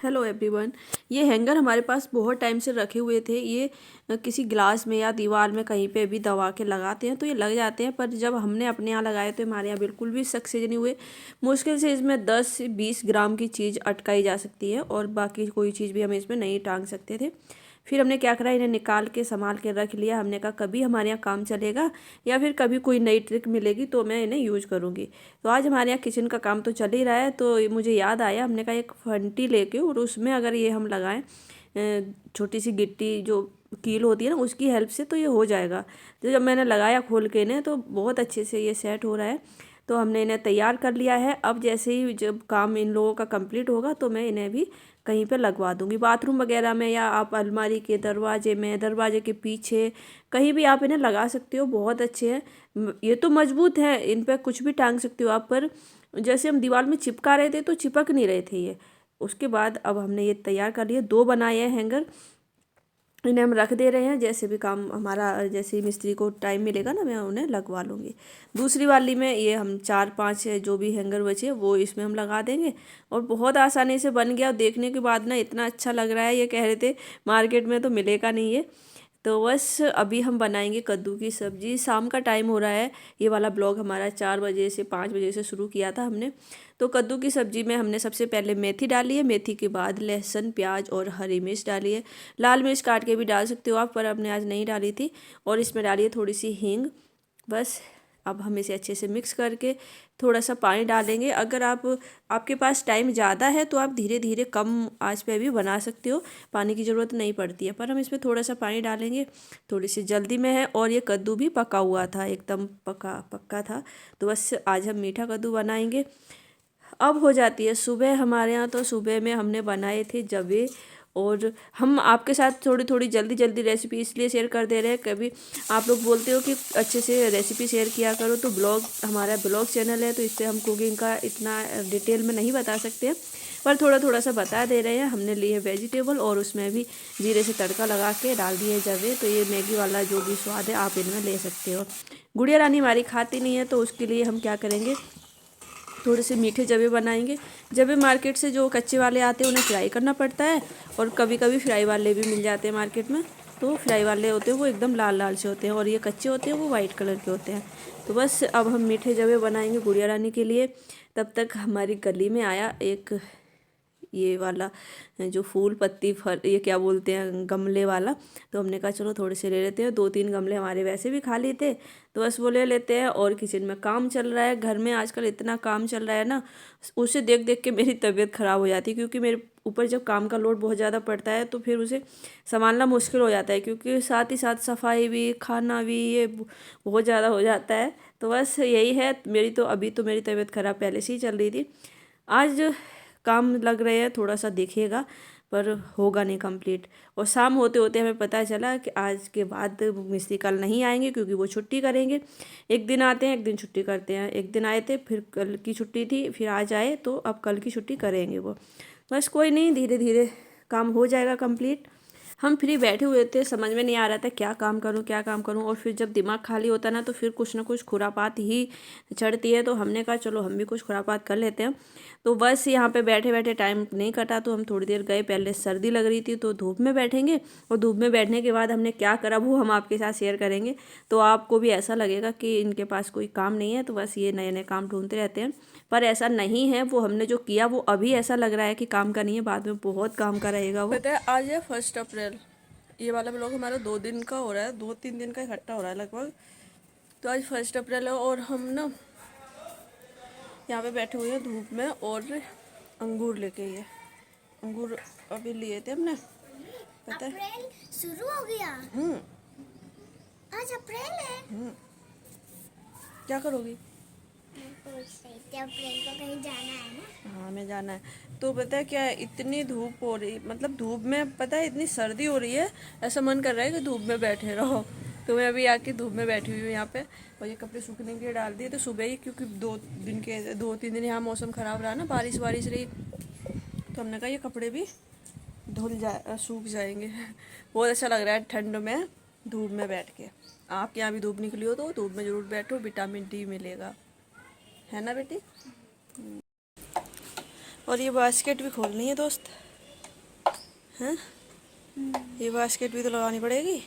Hello everyone. ये hanger हमारे पास बहुत टाइम से रखे हुए थे। ये किसी ग्लास में या दीवार में कहीं पे भी दबा के लगाते हैं तो ये लग जाते हैं, पर जब हमने अपने यहाँ लगाए तो हमारे यहाँ बिल्कुल भी सक्सेस नहीं हुए। मुश्किल से इसमें 10 से 20 ग्राम की चीज़ अटकाई जा सकती है और बाकी कोई चीज़ भी हम इसमें नहीं टांग सकते थे। फिर हमने क्या करा, इन्हें निकाल के संभाल के रख लिया। हमने कहा कभी हमारे यहाँ काम चलेगा या फिर कभी कोई नई ट्रिक मिलेगी तो मैं इन्हें यूज करूँगी। तो आज हमारे यहाँ किचन का काम तो चल ही रहा है, तो मुझे याद आया, हमने कहा एक फंटी लेके और उसमें अगर ये हम लगाएं छोटी सी गिट्टी जो कील होती है ना, उसकी हेल्प से तो ये हो जाएगा। तो जब मैंने लगाया खोल के इन्हें तो बहुत अच्छे से ये सेट हो रहा है। तो हमने इन्हें तैयार कर लिया है। अब जैसे ही जब काम इन लोगों का कंप्लीट होगा तो मैं इन्हें भी कहीं पे लगवा दूंगी, बाथरूम वगैरह में, या आप अलमारी के दरवाजे में, दरवाजे के पीछे, कहीं भी आप इन्हें लगा सकते हो। बहुत अच्छे हैं, ये तो मजबूत है, इन पर कुछ भी टांग सकते हो आप। पर जैसे हम दीवार में चिपका रहे थे तो चिपक नहीं रहे थे ये। उसके बाद अब हमने ये तैयार कर लिया, 2 बनाए हैं हैंगर। इन्हें हम रख दे रहे हैं, जैसे भी काम हमारा, जैसे ही मिस्त्री को टाइम मिलेगा ना मैं उन्हें लगवा लूँगी। दूसरी वाली में ये हम 4-5 जो भी हैंगर बचे वो इसमें हम लगा देंगे और बहुत आसानी से बन गया। देखने के बाद ना इतना अच्छा लग रहा है, ये कह रहे थे मार्केट में तो मिलेगा नहीं ये। तो बस अभी हम बनाएंगे कद्दू की सब्ज़ी। शाम का टाइम हो रहा है। ये वाला ब्लॉग हमारा 4 बजे से 5 बजे से शुरू किया था हमने। तो कद्दू की सब्ज़ी में हमने सबसे पहले मेथी डाली है, मेथी के बाद लहसुन, प्याज और हरी मिर्च डाली है। लाल मिर्च काट के भी डाल सकते हो आप, पर हमने आज नहीं डाली थी। और इसमें डाली है थोड़ी सी हींग। बस अब हम इसे अच्छे से मिक्स करके थोड़ा सा पानी डालेंगे। अगर आपके पास टाइम ज़्यादा है तो आप धीरे धीरे कम आंच पे भी बना सकते हो, पानी की ज़रूरत नहीं पड़ती है। पर हम इसमें थोड़ा सा पानी डालेंगे, थोड़ी सी जल्दी में है। और ये कद्दू भी पका हुआ था, एकदम पक्का था। तो बस आज हम मीठा कद्दू बनाएंगे। अब हो जाती है सुबह हमारे यहाँ, तो सुबह में हमने बनाए थे जवे। और हम आपके साथ थोड़ी थोड़ी जल्दी रेसिपी इसलिए शेयर कर दे रहे हैं, कभी आप लोग बोलते हो कि अच्छे से रेसिपी शेयर किया करो। तो हमारा ब्लॉग चैनल है तो इससे हम कुकिंग का इतना डिटेल में नहीं बता सकते हैं, पर थोड़ा सा बता दे रहे हैं। हमने लिए वेजिटेबल और उसमें भी जीरे से तड़का लगा के डाल दिए जवे। तो ये मैगी वाला जो भी स्वाद है आप इनमें ले सकते हो। गुड़िया रानी हमारी खाती नहीं है, तो उसके लिए हम क्या करेंगे, थोड़े से मीठे जवे बनाएंगे। जवे मार्केट से जो कच्चे वाले आते हैं उन्हें फ्राई करना पड़ता है, और कभी कभी फ्राई वाले भी मिल जाते हैं मार्केट में। तो फ्राई वाले होते हैं वो एकदम लाल लाल से होते हैं, और ये कच्चे होते हैं वो वाइट कलर के होते हैं। तो बस अब हम मीठे जवे बनाएंगे गुड़िया रानी के लिए। तब तक हमारी गली में आया एक ये वाला जो फूल पत्ती फल, ये क्या बोलते हैं, गमले वाला। तो हमने कहा चलो थोड़े से ले लेते हैं। 2-3 गमले हमारे वैसे भी खाली थे, तो बस वो ले लेते हैं। और किचन में काम चल रहा है, घर में आजकल इतना काम चल रहा है ना, उसे देख देख के मेरी तबीयत ख़राब हो जाती है। क्योंकि मेरे ऊपर जब काम का लोड बहुत ज़्यादा पड़ता है तो फिर उसे संभालना मुश्किल हो जाता है, क्योंकि साथ ही साथ सफाई भी, खाना भी, ये बहुत ज़्यादा हो जाता है। तो बस यही है मेरी। तो अभी तो मेरी तबीयत ख़राब पहले से ही चल रही थी। आज काम लग रहे हैं, थोड़ा सा देखिएगा, पर होगा नहीं कंप्लीट। और शाम होते होते हमें पता चला कि आज के बाद मिस्त्री कल नहीं आएंगे, क्योंकि वो छुट्टी करेंगे। एक दिन आते हैं, एक दिन छुट्टी करते हैं। एक दिन आए थे, फिर कल की छुट्टी थी, फिर आज आए, तो अब कल की छुट्टी करेंगे वो। बस कोई नहीं, धीरे धीरे काम हो जाएगा कंप्लीट। हम फ्री बैठे हुए थे, समझ में नहीं आ रहा था क्या काम करूं क्या काम करूं। और फिर जब दिमाग खाली होता है ना, तो फिर कुछ ना कुछ खुरापात ही चढ़ती है। तो हमने कहा चलो हम भी कुछ खुरापात कर लेते हैं। तो बस यहाँ पे बैठे बैठे टाइम नहीं कटा, तो हम थोड़ी देर गए। पहले सर्दी लग रही थी तो धूप में बैठेंगे, और धूप में बैठने के बाद हमने क्या करा वो हम आपके साथ शेयर करेंगे। तो आपको भी ऐसा लगेगा कि इनके पास कोई काम नहीं है, तो बस ये नए नए काम ढूंढते रहते हैं। पर ऐसा नहीं है, वो हमने जो किया वो अभी ऐसा लग रहा है कि काम का नहीं है, बाद में बहुत काम का रहेगा वो। पता है आज है 1 अप्रैल। ये वाला ब्लॉग हमारा 2 दिन का हो रहा है, 2-3 दिन का इकट्ठा हो रहा है लगभग। तो आज 1 अप्रैल है, और हम ना यहाँ पे बैठे हुए हैं धूप में, और अंगूर लेके। ये अंगूर अभी लिए थे हमने, पता है। अप्रैल शुरू हो गया। आज अप्रैल है। क्या करोगी? अप्रैल को कहीं जाना है ना। हाँ, हमें जाना है। तो पता है क्या है, इतनी धूप हो रही, मतलब धूप में पता है इतनी सर्दी हो रही है, ऐसा मन कर रहा है कि धूप में बैठे रहो। तो मैं अभी आके धूप में बैठी हुई हूँ यहाँ पे, और ये कपड़े सूखने के लिए डाल दिए। तो सुबह ही, क्योंकि 2-3 दिन यहाँ मौसम ख़राब रहा ना, बारिश रही, तो हमने कहा ये कपड़े भी सूख जाएंगे। बहुत अच्छा लग रहा है ठंड में धूप में बैठ के। आपके यहाँ भी धूप निकली हो तो धूप में ज़रूर बैठो, विटामिन डी मिलेगा, है ना बेटी। और ये बास्केट भी खोलनी है दोस्त। हैं? ये बास्केट भी तो लगानी पड़ेगी,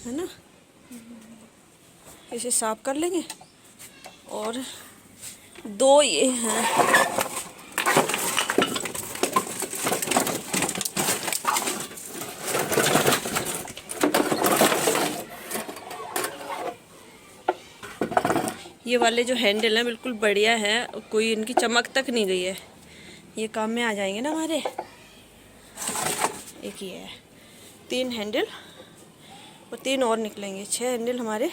है ना? इसे साफ कर लेंगे। और 2 ये हैं। ये वाले जो हैंडल हैं बिल्कुल बढ़िया है, कोई इनकी चमक तक नहीं गई है। ये काम में आ जाएंगे ना हमारे। एक ये है, 3 हैंडल और 3 और निकलेंगे, 6 हैंडल हमारे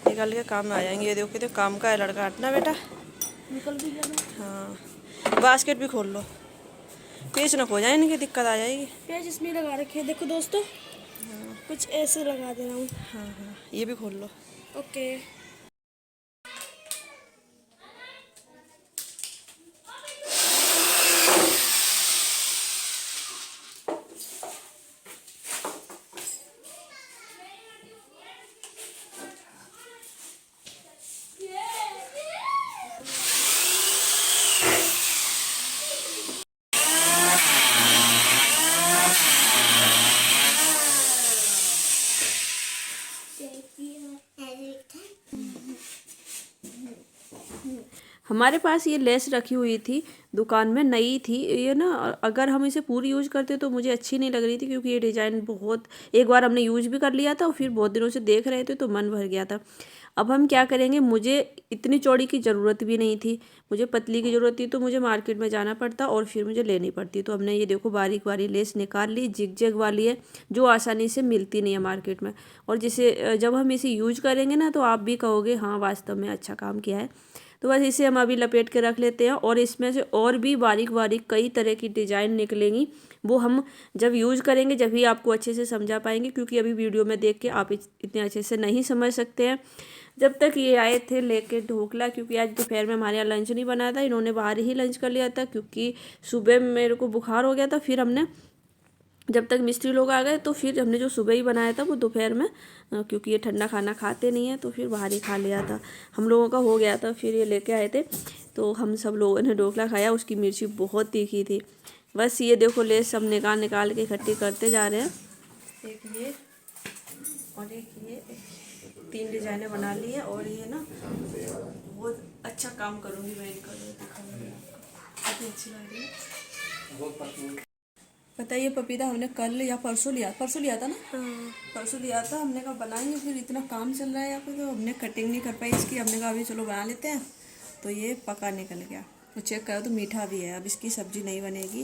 निकल के काम में आ जाएंगे। ये देखो तो काम का है लड़का हटना बेटा। निकल भी गया। हाँ, बास्केट भी खोल लो, पेच न खो जाए, इनकी दिक्कत आ जाएगी। पेच इसमें लगा रखे हैं, देखो दोस्तों। कुछ ऐसे लगा दे रहा हूँ। हाँ हाँ, ये भी खोल लो। ओके। हमारे पास ये लेस रखी हुई थी दुकान में, नई थी ये ना। अगर हम इसे पूरी यूज करते तो मुझे अच्छी नहीं लग रही थी, क्योंकि ये डिज़ाइन बहुत, एक बार हमने यूज भी कर लिया था और फिर बहुत दिनों से देख रहे थे तो मन भर गया था। अब हम क्या करेंगे, मुझे इतनी चौड़ी की ज़रूरत भी नहीं थी, मुझे पतली की ज़रूरत थी, तो मुझे मार्केट में जाना पड़ता और फिर मुझे लेनी पड़ती। तो हमने ये देखो बारीक बारीक लेस निकाल ली, जिग जैग वाली है, जो आसानी से मिलती नहीं है मार्केट में। और जिसे जब हम इसे यूज करेंगे ना तो आप भी कहोगे हाँ वास्तव में अच्छा काम किया है। तो बस इसे हम अभी लपेट के रख लेते हैं। और इसमें से और भी बारीक बारीक कई तरह की डिज़ाइन निकलेंगी, वो हम जब यूज़ करेंगे जब ही आपको अच्छे से समझा पाएंगे, क्योंकि अभी वीडियो में देख के आप इतने अच्छे से नहीं समझ सकते हैं। जब तक ये आए थे लेके ढोकला, क्योंकि आज दोपहर में हमारे यहाँ लंच नहीं बना था, इन्होंने बाहर ही लंच कर लिया था, क्योंकि सुबह मेरे को बुखार हो गया था। फिर हमने जब तक मिस्त्री लोग आ गए तो फिर हमने जो सुबह ही बनाया था वो दोपहर में, क्योंकि ये ठंडा खाना खाते नहीं है तो फिर बाहर ही खा लिया था। हम लोगों का हो गया था, फिर ये लेके आए थे तो हम सब लोगों ने ढोकला खाया। उसकी मिर्ची बहुत तीखी थी। बस ये देखो लेस सब निकाल निकाल के इकट्ठी करते जा रहे हैं। एक ये और एक ये, 3 डिजाइनें बना ली है। और ये ना बहुत अच्छा काम करूँगी मैं इनका, दिखाऊंगी आपको, काफ़ी अच्छी लग रही है। पता है ये पपीता हमने कल या परसों लिया था ना। हाँ। परसों लिया था, हमने कहा बनाएंगे, फिर इतना काम चल रहा है यहाँ पे तो हमने कटिंग नहीं कर पाई इसकी। हमने कहा अभी चलो बना लेते हैं, तो ये पका निकल गया। तो चेक करो तो मीठा भी है। अब इसकी सब्जी नहीं बनेगी,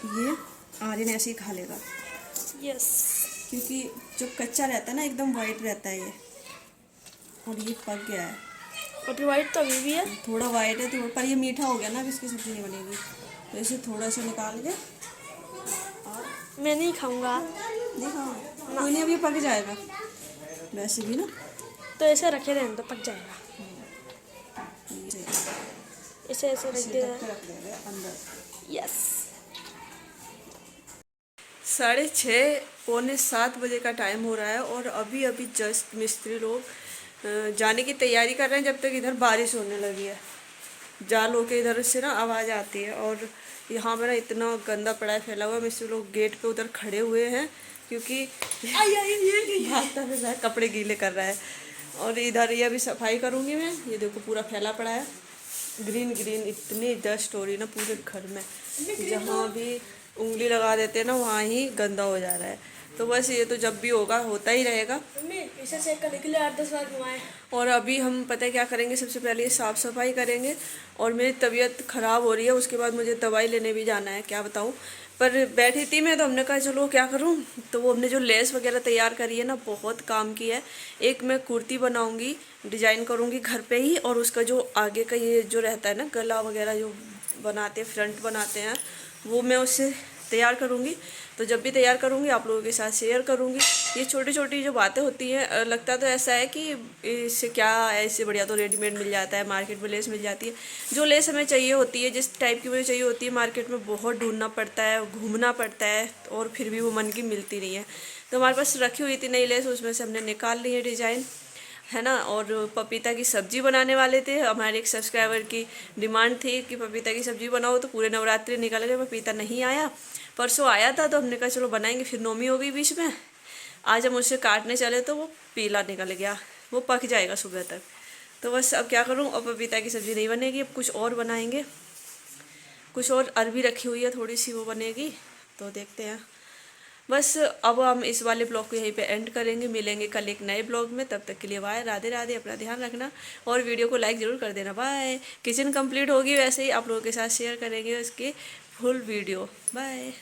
ये आर्यन ऐसे ही खा लेगा। यस। क्योंकि जो कच्चा रहता है ना एकदम वाइट रहता है ये, और ये पक गया है। और फिर वाइट तो अभी भी है, थोड़ा वाइट है तो, पर ये मीठा हो गया ना, अब इसकी सब्जी नहीं बनेगी। तो इसे थोड़ा सा निकाल के, मैं नहीं खाऊंगा। नहीं खाओगे? कोई नहीं, अब ये पक जाएगा वैसे भी ना। तो ऐसे रखे रहने तो पक जाएगा। इसे ऐसे रख दे अंदर। यस। 6:30 पौने 7 बजे का टाइम हो रहा है और अभी अभी जस्ट मिस्त्री लोग जाने की तैयारी कर रहे हैं, जब तक इधर बारिश होने लगी है। जाल होके इधर से ना आवाज़ आती है। और यहाँ पर ना इतना गंदा पड़ा है, फैला हुआ। मिस्त्री लोग गेट पे उधर खड़े हुए हैं, क्योंकि भागता फिर रहा है, कपड़े गीले कर रहा है। और इधर ये अभी सफाई करूँगी मैं। ये देखो पूरा फैला पड़ा है, ग्रीन ग्रीन, इतनी डस्ट हो रही है ना पूरे घर में। जहाँ भी उंगली लगा देते हैं ना वहाँ ही गंदा हो जा रहा है। तो बस ये तो जब भी होगा होता ही रहेगा। इसे चेक करने के लिए 8-10 बार घुमाए। और अभी हम पता है क्या करेंगे, सबसे पहले ये साफ़ सफाई करेंगे। और मेरी तबीयत ख़राब हो रही है, उसके बाद मुझे दवाई लेने भी जाना है, क्या बताऊँ। पर बैठी थी मैं तो हमने कहा चलो क्या करूँ। तो वो हमने जो लेस वगैरह तैयार करी है ना, बहुत काम की है। एक मैं कुर्ती बनाऊँगी, डिज़ाइन करूँगी घर पे ही। और उसका जो आगे का ये जो रहता है ना गला वगैरह जो बनाते हैं, फ्रंट बनाते हैं, वो मैं उससे तैयार करूँगी। तो जब भी तैयार करूँगी आप लोगों के साथ शेयर करूँगी। ये छोटी छोटी जो बातें होती हैं, लगता तो ऐसा है कि इससे क्या है, इससे बढ़िया तो रेडीमेड मिल जाता है, मार्केट में लेस मिल जाती है। जो लेस हमें चाहिए होती है, जिस टाइप की मुझे चाहिए होती है, मार्केट में बहुत ढूंढना पड़ता है, घूमना पड़ता है, और फिर भी वो मन की मिलती नहीं है। तो हमारे पास रखी हुई थी नई लेस, उसमें से हमने निकाल ली है डिज़ाइन। है ना। और पपीता की सब्जी बनाने वाले थे, हमारे एक सब्सक्राइबर की डिमांड थी कि पपीता की सब्जी बनाओ, तो पूरे नवरात्रि निकल गए, पपीता नहीं आया। परसों आया था तो हमने कहा चलो बनाएंगे, फिर नौमी हो गई बीच में। आज हम उसे काटने चले तो वो पीला निकल गया, वो पक जाएगा सुबह तक। तो बस अब क्या करूँ, अब पपीता की सब्ज़ी नहीं बनेगी, अब कुछ और बनाएंगे। कुछ और अरबी रखी हुई है थोड़ी सी, वो बनेगी, तो देखते हैं। बस अब हम इस वाले ब्लॉग को यहीं पे एंड करेंगे, मिलेंगे कल एक नए ब्लॉग में। तब तक के लिए बाय, राधे राधे, अपना ध्यान रखना और वीडियो को लाइक ज़रूर कर देना। बाय। किचन कंप्लीट होगी, वैसे ही आप लोगों के साथ शेयर करेंगे उसकी फुल वीडियो। बाय।